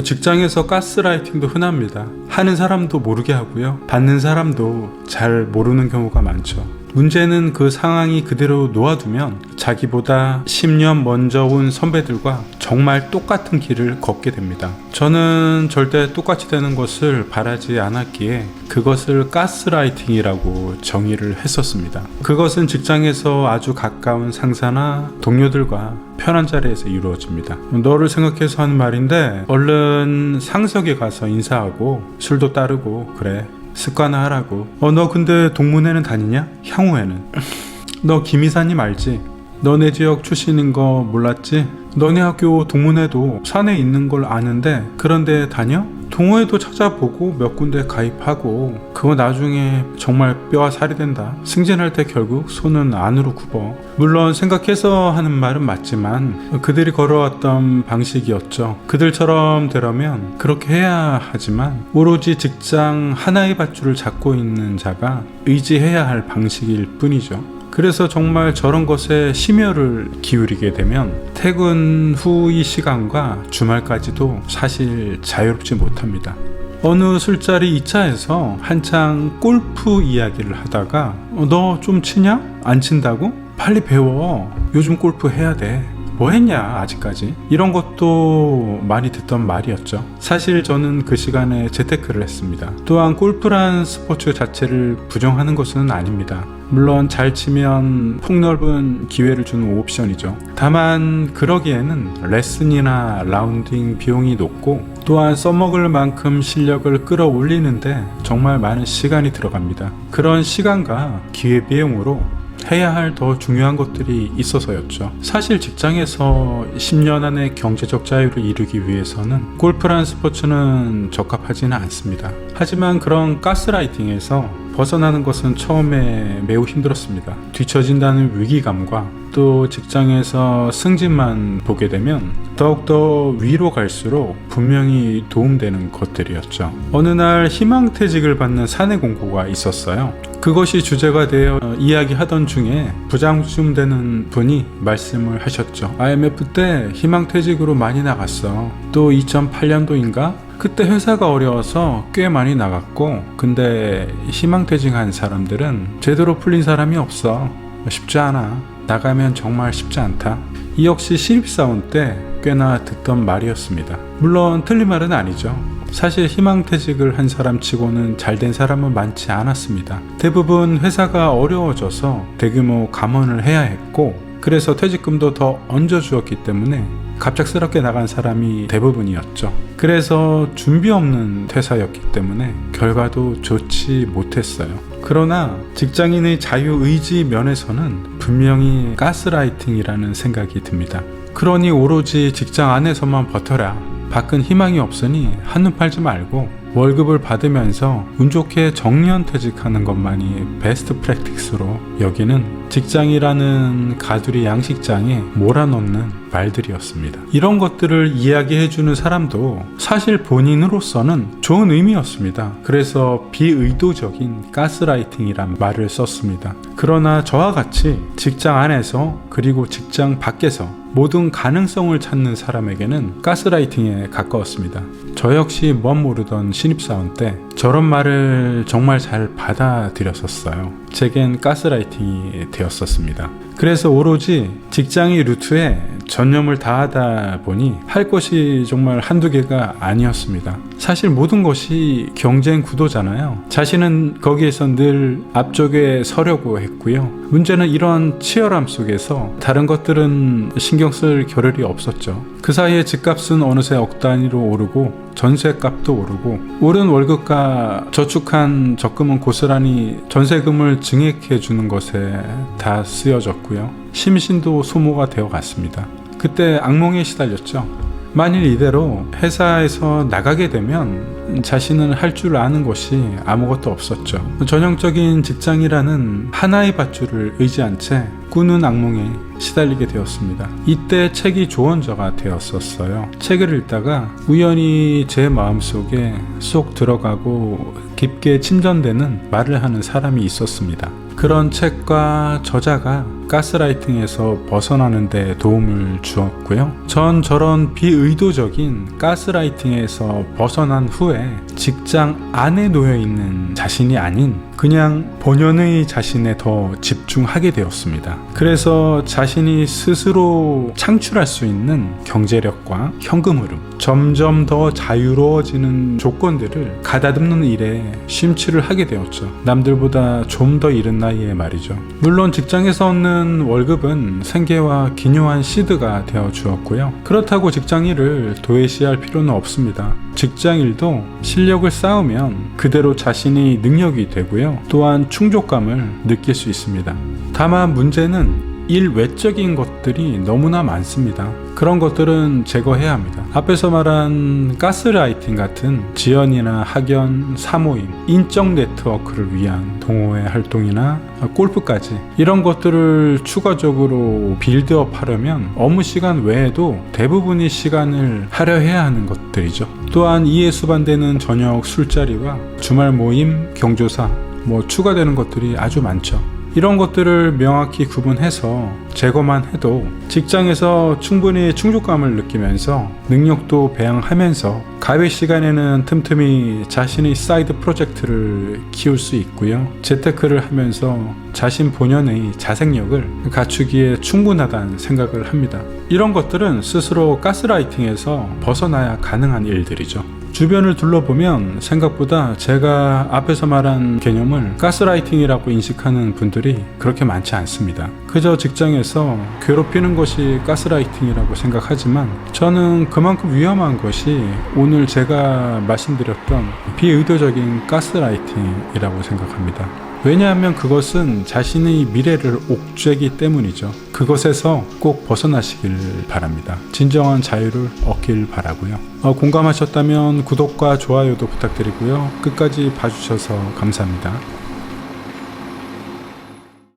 직장에서 가스라이팅도 흔합니다. 하는 사람도 모르게 하고요. 받는 사람도 잘 모르는 경우가 많죠. 문제는 그 상황이 그대로 놓아두면 자기보다 10년 먼저 온 선배들과 정말 똑같은 길을 걷게 됩니다. 저는 절대 똑같이 되는 것을 바라지 않았기에 그것을 가스라이팅이라고 정의를 했었습니다. 그것은 직장에서 아주 가까운 상사나 동료들과 편한 자리에서 이루어집니다. 너를 생각해서 하는 말인데 얼른 상석에 가서 인사하고 술도 따르고 그래. 습관화하라고. 너 근데 동문회는 다니냐? 향후회는? 너 김이사님 알지? 너네 지역 출신인 거 몰랐지? 너네 학교 동문회도 산에 있는 걸 아는데 그런데 다녀? 동호회도 찾아보고 몇 군데 가입하고 그거 나중에 정말 뼈와 살이 된다. 승진할 때 결국 손은 안으로 굽어. 물론 생각해서 하는 말은 맞지만 그들이 걸어왔던 방식이었죠. 그들처럼 되려면 그렇게 해야 하지만 오로지 직장 하나의 밧줄을 잡고 있는 자가 의지해야 할 방식일 뿐이죠. 그래서 정말 저런 것에 심혈을 기울이게 되면 퇴근 후의 시간과 주말까지도 사실 자유롭지 못합니다. 어느 술자리 2차에서 한창 골프 이야기를 하다가 너 좀 치냐? 안 친다고? 빨리 배워. 요즘 골프 해야 돼. 뭐 했냐 아직까지? 이런 것도 많이 듣던 말이었죠. 사실 저는 그 시간에 재테크를 했습니다. 또한 골프란 스포츠 자체를 부정하는 것은 아닙니다. 물론 잘 치면 폭넓은 기회를 주는 옵션이죠. 다만 그러기에는 레슨이나 라운딩 비용이 높고 또한 써먹을 만큼 실력을 끌어올리는데 정말 많은 시간이 들어갑니다. 그런 시간과 기회비용으로 해야 할 더 중요한 것들이 있어서였죠. 사실 직장에서 10년 안에 경제적 자유를 이루기 위해서는 골프라는 스포츠는 적합하지는 않습니다. 하지만 그런 가스라이팅에서 벗어나는 것은 처음에 매우 힘들었습니다. 뒤처진다는 위기감과 또 직장에서 승진만 보게 되면 더욱더 위로 갈수록 분명히 도움되는 것들이었죠. 어느 날 희망퇴직을 받는 사내 공고가 있었어요. 그것이 주제가 되어 이야기하던 중에 부장쯤 되는 분이 말씀을 하셨죠. IMF 때 희망퇴직으로 많이 나갔어. 또 2008년도인가? 그때 회사가 어려워서 꽤 많이 나갔고 근데 희망퇴직한 사람들은 제대로 풀린 사람이 없어. 쉽지 않아. 나가면 정말 쉽지 않다. 이 역시 신입사원 때 꽤나 듣던 말이었습니다. 물론 틀린 말은 아니죠. 사실 희망퇴직을 한 사람 치고는 잘된 사람은 많지 않았습니다. 대부분 회사가 어려워져서 대규모 감원을 해야 했고 그래서 퇴직금도 더 얹어주었기 때문에 갑작스럽게 나간 사람이 대부분이었죠. 그래서 준비 없는 퇴사였기 때문에 결과도 좋지 못했어요. 그러나 직장인의 자유의지 면에서는 분명히 가스라이팅이라는 생각이 듭니다. 그러니 오로지 직장 안에서만 버텨라. 밖은 희망이 없으니 한눈 팔지 말고 월급을 받으면서 운 좋게 정년퇴직하는 것만이 베스트 프랙티스로 여기는 직장이라는 가두리 양식장에 몰아넣는 말들이었습니다. 이런 것들을 이야기해주는 사람도 사실 본인으로서는 좋은 의미였습니다. 그래서 비의도적인 가스라이팅이란 말을 썼습니다. 그러나 저와 같이 직장 안에서 그리고 직장 밖에서 모든 가능성을 찾는 사람에게는 가스라이팅에 가까웠습니다. 저 역시 멋 모르던 신입사원 때 저런 말을 정말 잘 받아들였었어요. 제겐 가스라이팅이 되었었습니다. 그래서 오로지 직장의 루트에 전념을 다하다 보니 할 것이 정말 한두 개가 아니었습니다. 사실 모든 것이 경쟁 구도잖아요. 자신은 거기에서 늘 앞쪽에 서려고 했고요. 문제는 이런 치열함 속에서 다른 것들은 신경 쓸 겨를이 없었죠. 그 사이에 집값은 어느새 억 단위로 오르고 전세값도 오르고 오른 월급과 저축한 적금은 고스란히 전세금을 증액해 주는 것에 다 쓰여졌고요. 심신도 소모가 되어 갔습니다. 그때 악몽에 시달렸죠. 만일 이대로 회사에서 나가게 되면 자신은 할 줄 아는 것이 아무것도 없었죠. 전형적인 직장이라는 하나의 밧줄을 의지한 채 꾸는 악몽에 시달리게 되었습니다. 이때 책이 조언자가 되었었어요. 책을 읽다가 우연히 제 마음속에 쏙 들어가고 깊게 침전되는 말을 하는 사람이 있었습니다. 그런 책과 저자가 가스라이팅에서 벗어나는 데 도움을 주었고요. 전 저런 비의도적인 가스라이팅에서 벗어난 후에 직장 안에 놓여 있는 자신이 아닌 그냥 본연의 자신에 더 집중하게 되었습니다. 그래서 자신이 스스로 창출할 수 있는 경제력과 현금 흐름, 점점 더 자유로워지는 조건들을 가다듬는 일에 심취를 하게 되었죠. 남들보다 좀 더 이른 나이에 말이죠. 물론 직장에서 얻는 월급은 생계와 기묘한 시드가 되어 주었고요. 그렇다고 직장 일을 도외시할 필요는 없습니다. 직장 일도 실력을 쌓으면 그대로 자신이 능력이 되고요. 또한 충족감을 느낄 수 있습니다. 다만 문제는 일 외적인 것들이 너무나 많습니다. 그런 것들은 제거해야 합니다. 앞에서 말한 가스라이팅 같은 지연이나 학연, 사모임, 인적 네트워크를 위한 동호회 활동이나 골프까지 이런 것들을 추가적으로 빌드업 하려면 업무 시간 외에도 대부분의 시간을 할애해야 하는 것들이죠. 또한 이에 수반되는 저녁 술자리와 주말 모임, 경조사 추가되는 것들이 아주 많죠. 이런 것들을 명확히 구분해서 제거만 해도 직장에서 충분히 충족감을 느끼면서 능력도 배양하면서 가외 시간에는 틈틈이 자신의 사이드 프로젝트를 키울 수 있고요. 재테크를 하면서 자신 본연의 자생력을 갖추기에 충분하다는 생각을 합니다. 이런 것들은 스스로 가스라이팅에서 벗어나야 가능한 일들이죠. 주변을 둘러보면 생각보다 제가 앞에서 말한 개념을 가스라이팅이라고 인식하는 분들이 그렇게 많지 않습니다. 그저 직장에서 괴롭히는 것이 가스라이팅이라고 생각하지만 저는 그만큼 위험한 것이 오늘 제가 말씀드렸던 비의도적인 가스라이팅이라고 생각합니다. 왜냐하면 그것은 자신의 미래를 옥죄기 때문이죠. 그것에서 꼭 벗어나시길 바랍니다. 진정한 자유를 얻길 바라고요. 공감하셨다면 구독과 좋아요도 부탁드리고요. 끝까지 봐주셔서 감사합니다.